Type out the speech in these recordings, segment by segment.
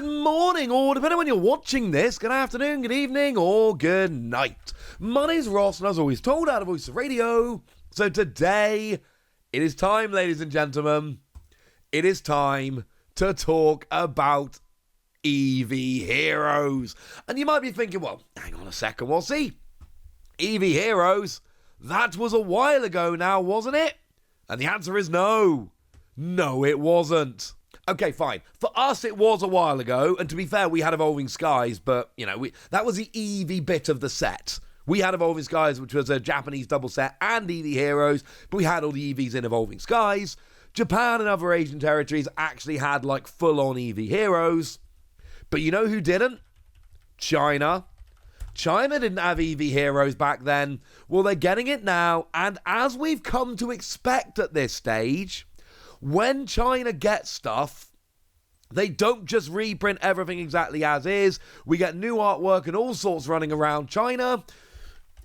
Good morning, or depending on when you're watching this, good afternoon, good evening, or good night. My name's Ross, and as always, told out of Voice of Radio. So today, it is time, ladies and gentlemen, it is time to talk about Eevee Heroes. And you might be thinking, well, hang on a second, we'll see. Eevee Heroes, that was a while ago now, wasn't it? And the answer is no. No, it wasn't. Okay, fine. For us, it was a while ago, and to be fair, we had Evolving Skies, but, you know, that was the Eevee bit of the set. We had Evolving Skies, which was a Japanese double set, and Eevee Heroes, but we had all the Eevees in Evolving Skies. Japan and other Asian territories actually had, like, full-on Eevee Heroes. But you know who didn't? China. China didn't have Eevee Heroes back then. Well, they're getting it now, and as we've come to expect at this stage, when China gets stuff, they don't just reprint everything exactly as is. We get new artwork and all sorts running around China.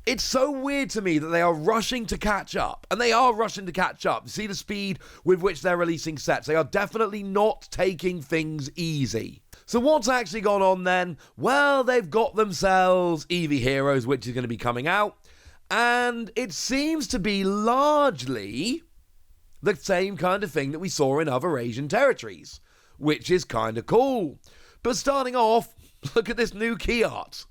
It's so weird to me that they are rushing to catch up. And they are rushing to catch up. See the speed with which they're releasing sets. They are definitely not taking things easy. So what's actually gone on then? Well, they've got themselves Eevee Heroes, which is going to be coming out. And it seems to be largely the same kind of thing that we saw in other Asian territories, which is kind of cool. But starting off, look at this new key art.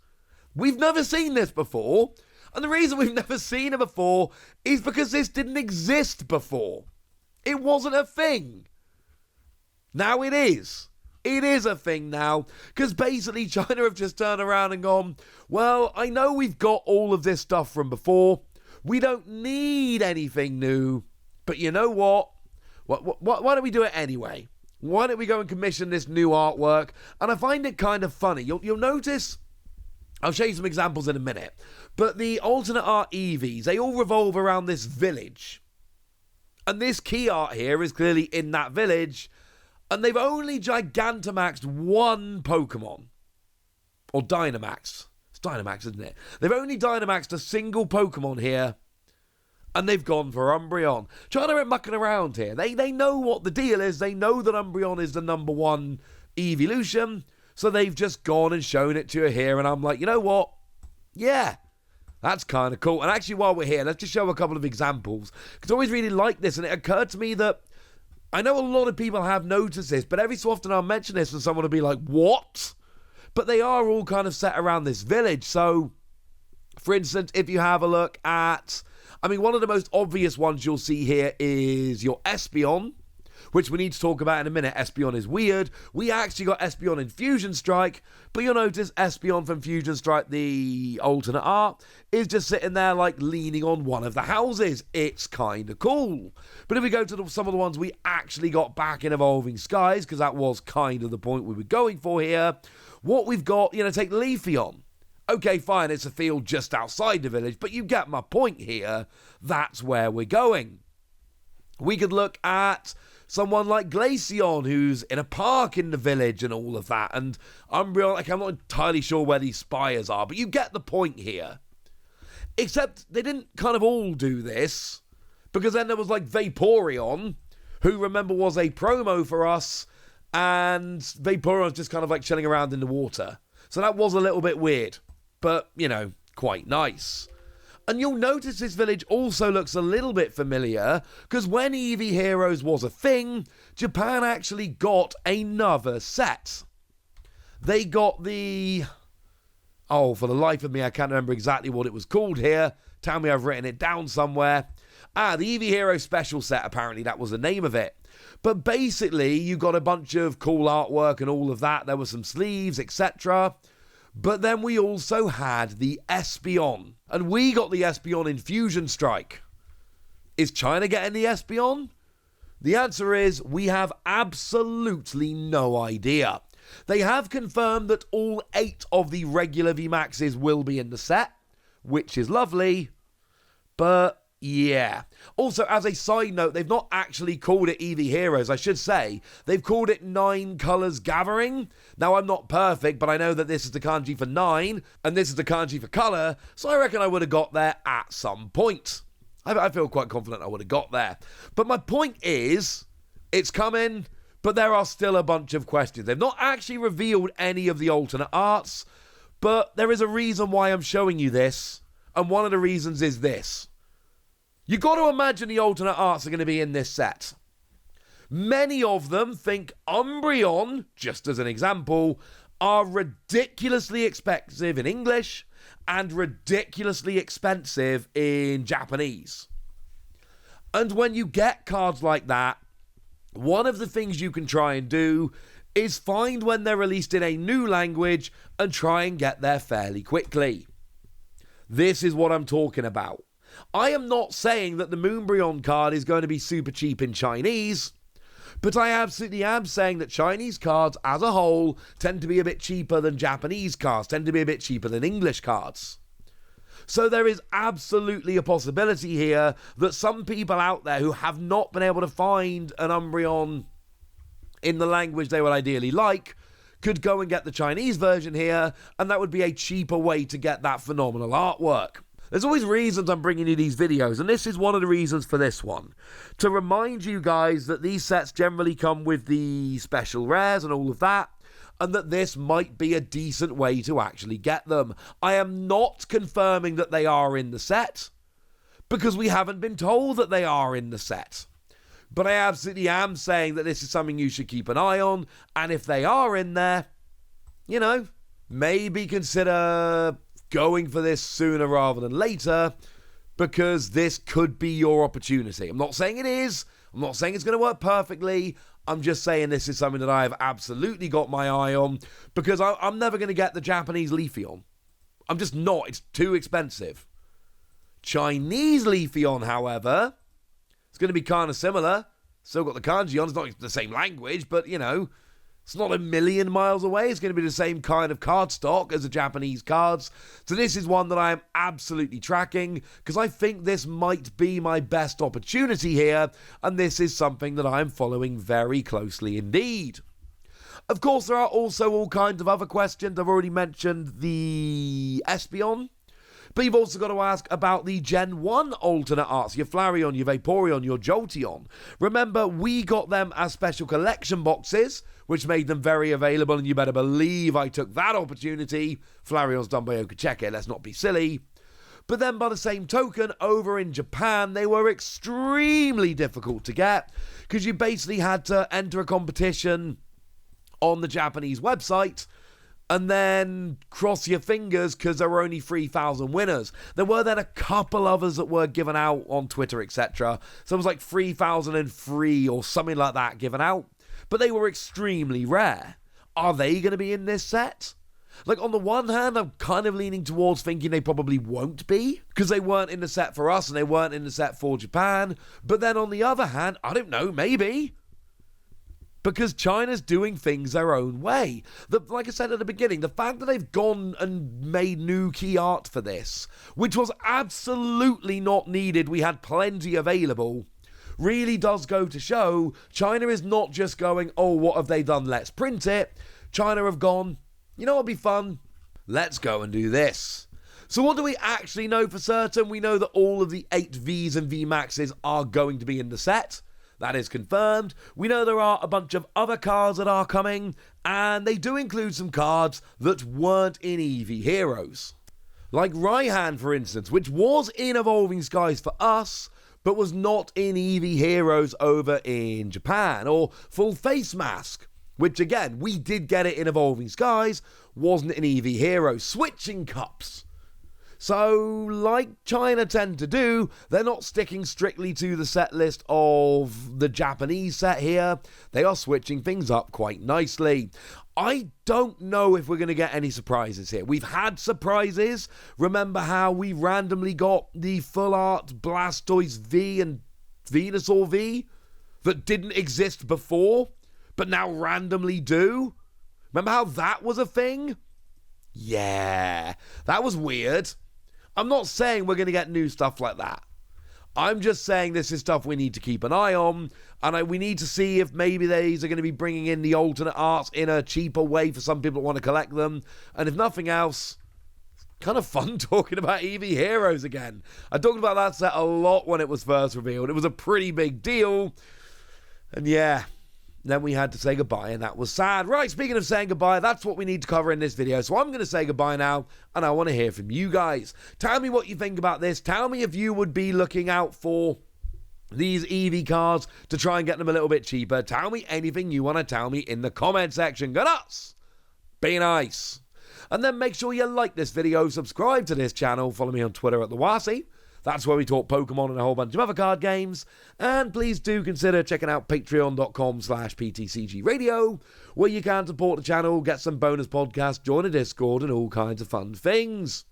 We've never seen this before, and the reason we've never seen it before is because this didn't exist before. It wasn't a thing. Now it is. It is a thing now, because basically China have just turned around and gone, well, I know we've got all of this stuff from before. We don't need anything new. But you know what? Why don't we do it anyway? Why don't we go and commission this new artwork? And I find it kind of funny. You'll notice, I'll show you some examples in a minute, but the alternate art Eevees, they all revolve around this village. And this key art here is clearly in that village, and they've only Gigantamaxed one Pokémon. Or Dynamax. It's Dynamax, isn't it? They've only Dynamaxed a single Pokémon here, and they've gone for Umbreon. China are mucking around here. They know what the deal is. They know that Umbreon is the number one evolution. So they've just gone and shown it to you here. And I'm like, you know what? Yeah, that's kind of cool. And actually, while we're here, let's just show a couple of examples. Because I always really like this. And it occurred to me that I know a lot of people have noticed this. But every so often I'll mention this and someone will be like, what? But they are all kind of set around this village. So, for instance, if you have a look at, one of the most obvious ones you'll see here is your Espeon, which we need to talk about in a minute. Espeon is weird. We actually got Espeon in Fusion Strike, but you'll notice Espeon from Fusion Strike, the alternate art, is just sitting there like leaning on one of the houses. It's kind of cool. But if we go to some of the ones we actually got back in Evolving Skies, because that was kind of the point we were going for here, what we've got, take Leafeon. Okay, fine, it's a field just outside the village, but you get my point here. That's where we're going. We could look at someone like Glaceon, who's in a park in the village and all of that, and Umbreon, I'm not entirely sure where these spires are, but you get the point here. Except they didn't kind of all do this, because then there was like Vaporeon, who, remember, was a promo for us, and Vaporeon's just kind of like chilling around in the water. So that was a little bit weird. But, quite nice. And you'll notice this village also looks a little bit familiar, because when Eevee Heroes was a thing, Japan actually got another set. They got the... Oh, for the life of me, I can't remember exactly what it was called here. Tell me I've written it down somewhere. The Eevee Heroes special set, apparently that was the name of it. But basically, you got a bunch of cool artwork and all of that. There were some sleeves, etc., but then we also had the Espeon. And we got the Espeon in Fusion Strike. Is China getting the Espeon? The answer is we have absolutely no idea. They have confirmed that all 8 of the regular VMAXs will be in the set, which is lovely. But yeah. Also, as a side note, they've not actually called it Eevee Heroes, I should say. They've called it 9 Colors Gathering. Now, I'm not perfect, but I know that this is the kanji for 9, and this is the kanji for color, so I reckon I would have got there at some point. I feel quite confident I would have got there. But my point is, it's coming, But there are still a bunch of questions. They've not actually revealed any of the alternate arts, but there is a reason why I'm showing you this, and one of the reasons is this. You've got to imagine the alternate arts are going to be in this set. Many of them think Umbreon, just as an example, are ridiculously expensive in English and ridiculously expensive in Japanese. And when you get cards like that, one of the things you can try and do is find when they're released in a new language and try and get there fairly quickly. This is what I'm talking about. I am not saying that the Moonbreon card is going to be super cheap in Chinese, but I absolutely am saying that Chinese cards as a whole tend to be a bit cheaper than Japanese cards, tend to be a bit cheaper than English cards. So there is absolutely a possibility here that some people out there who have not been able to find an Umbreon in the language they would ideally like could go and get the Chinese version here, and that would be a cheaper way to get that phenomenal artwork. There's always reasons I'm bringing you these videos, and this is one of the reasons for this one. To remind you guys that these sets generally come with the special rares and all of that, and that this might be a decent way to actually get them. I am not confirming that they are in the set, because we haven't been told that they are in the set. But I absolutely am saying that this is something you should keep an eye on, and if they are in there, you know, maybe consider going for this sooner rather than later, because this could be your opportunity. I'm not saying it is. I'm not saying it's going to work perfectly. I'm just saying this is something that I have absolutely got my eye on, because I'm never going to get the Japanese Leafeon. I'm just not. It's too expensive. Chinese Leafeon, however, it's going to be kind of similar. Still got the kanji on. It's not the same language, but, you know, it's not a million miles away. It's going to be the same kind of card stock as the Japanese cards. So this is one that I am absolutely tracking, because I think this might be my best opportunity here, and this is something that I'm following very closely indeed. Of course, there are also all kinds of other questions. I've already mentioned the Espeon, but you've also got to ask about the Gen 1 alternate arts, your Flareon, your Vaporeon, your Jolteon. Remember, we got them as special collection boxes, which made them very available, and you better believe I took that opportunity. Flareon's done by Okacheke, let's not be silly. But then by the same token, over in Japan, they were extremely difficult to get, because you basically had to enter a competition on the Japanese website, and then cross your fingers because there were only 3,000 winners. There were then a couple others that were given out on Twitter, etc. So it was like 3,003 or something like that given out. But they were extremely rare. Are they going to be in this set? Like, on the one hand, I'm kind of leaning towards thinking they probably won't be, because they weren't in the set for us and they weren't in the set for Japan. But then on the other hand, I don't know, maybe. Because China's doing things their own way. Like I said at the beginning, the fact that they've gone and made new key art for this, which was absolutely not needed, we had plenty available, really does go to show China is not just going, oh, what have they done? Let's print it. China have gone, you know what'd be fun? Let's go and do this. So what do we actually know for certain? We know that all of the 8 Vs and VMAXs are going to be in the set. That is confirmed. We know there are a bunch of other cards that are coming, and they do include some cards that weren't in Eevee Heroes. Like Raihan, for instance, which was in Evolving Skies for us, but was not in Eevee Heroes over in Japan. Or Full Face Mask, which again, we did get it in Evolving Skies, wasn't in Eevee Heroes. Switching Cups. So, like China tend to do, they're not sticking strictly to the set list of the Japanese set here. They are switching things up quite nicely. I don't know if we're going to get any surprises here. We've had surprises. Remember how we randomly got the Full Art Blastoise V and Venusaur V that didn't exist before, but now randomly do? Remember how that was a thing? Yeah, that was weird. I'm not saying we're going to get new stuff like that. I'm just saying this is stuff we need to keep an eye on, and we need to see if maybe these are going to be bringing in the alternate arts in a cheaper way for some people that want to collect them. And if nothing else, kind of fun talking about Eevee Heroes again. I talked about that set a lot when it was first revealed. It was a pretty big deal. And yeah, then we had to say goodbye, and that was sad. Right, speaking of saying goodbye, that's what we need to cover in this video. So I'm going to say goodbye now, and I want to hear from you guys. Tell me what you think about this. Tell me if you would be looking out for these Eevee cards to try and get them a little bit cheaper. Tell me anything you want to tell me in the comment section. Go nuts! Be nice. And then make sure you like this video, subscribe to this channel, follow me on Twitter at TheWasi. That's where we talk Pokemon and a whole bunch of other card games. And please do consider checking out patreon.com/PTCGradio, where you can support the channel, get some bonus podcasts, join a Discord, and all kinds of fun things.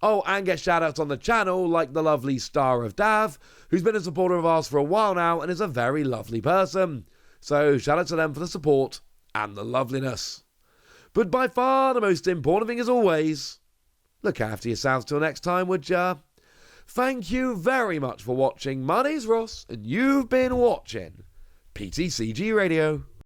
Oh, and get shoutouts on the channel, like the lovely Star of Dav, who's been a supporter of ours for a while now and is a very lovely person. So shout out to them for the support and the loveliness. But by far the most important thing, as always, look after yourselves till next time, would ya? Thank you very much for watching. My name's Ross, and you've been watching PTCG Radio.